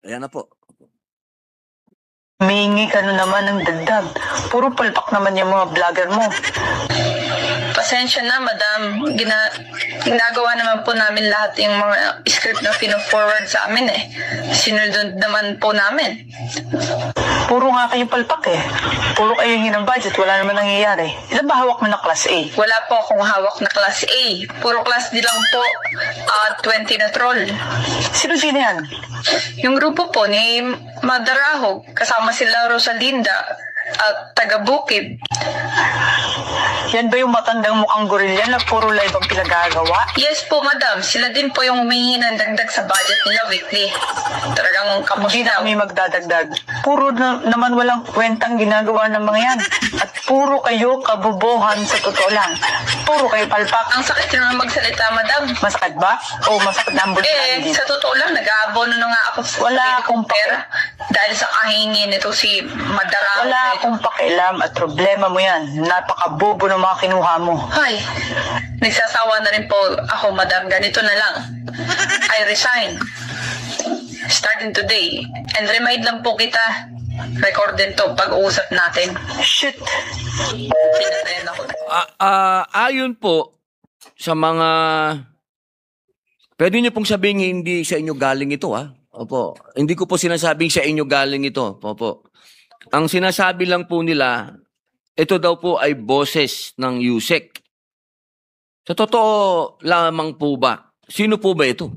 Ayan na po. Humihingi ka na naman ng dagdag. Puro palpak naman yung mga vlogger mo. Pasensya na, madam. Ginagawa naman po namin lahat yung mga script na pino-forward sa amin eh. Sinunod naman po namin. Puro nga kayo palpak eh. Puro kayo hingi ng budget, wala naman nangyayari. Ilan ba hawak mo na class A? Wala po akong hawak na class A. Puro class D lang po. 20 na troll. Sino yan? Yung grupo po ni Madarahog, kasama sila Rosalinda at taga Bukid. Yan ba yung matandang mukhang gorilla na puro live ang pinagagawa? Yes po, madam. Sila din po yung humingi ng dagdag sa budget nila weekly. Talagang kapos Hindi na daw. kami magdadagdag. Puro naman walang kwentang ginagawa ng mga yan. At puro kayo kabubuhan sa totoo lang. Puro kayo palpak. Ang sakit naman magsalita, madam. Masakit ba? O masakit na ang bulsa? Sa totoo lang, nag-aabono na nga ako sa Wala sarili akong kong pera. Dahil sa kahingi nito si Madarahog. Wala akong pakialam at problema mo yan. Napakabobo ng mga kinuha mo. Ay, nagsasawa na rin po ako, madam. Ganito na lang. I resign. Starting today. And remind lang po kita. Record din to pag-uusap natin. Shit. Pinatayan ako. Ayon po sa mga... Pwede niyo pong sabihin hindi sa inyo galing ito, ha? Opo. Hindi ko po sinasabing sa inyo galing ito. Opo. Ang sinasabi lang po nila, ito daw po ay boses ng USEC. Sa totoo lamang po ba? Sino po ba ito?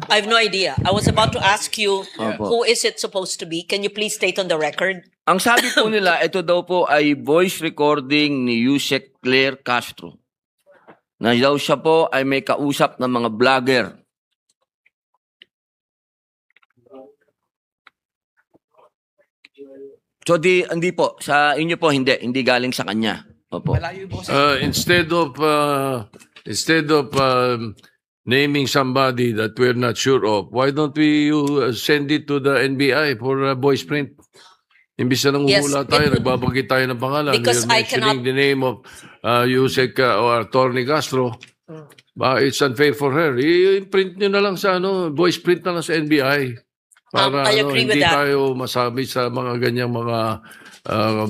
I have no idea. I was about to ask you, Opo. who is it supposed to be? Can you please state on the record? Ang sabi po nila, ito daw po ay voice recording ni USEC Claire Castro. Na daw siya po ay may kausap ng mga vlogger. So hindi po, sa inyo po hindi galing sa kanya. Opo. Instead of naming somebody that we're not sure of, why don't we send it to the NBI for voice print? Imbis na Yes, nanguhula tayo, nagbabanggit tayo ng pangalan. Because You're I mentioning cannot- the name of Yusek or Attorney Castro. It's unfair for her. I-print nyo na lang sa voice print na lang sa NBI. Para I agree with hindi that. tayo masabi sa mga ganyang mga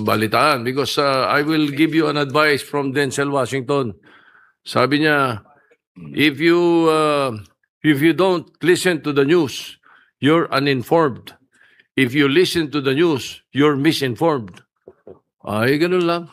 balitaan. Because I will give you an advice from Denzel Washington. Sabi niya, if you don't listen to the news, you're uninformed. If you listen to the news, you're misinformed. Ay, ganun lang.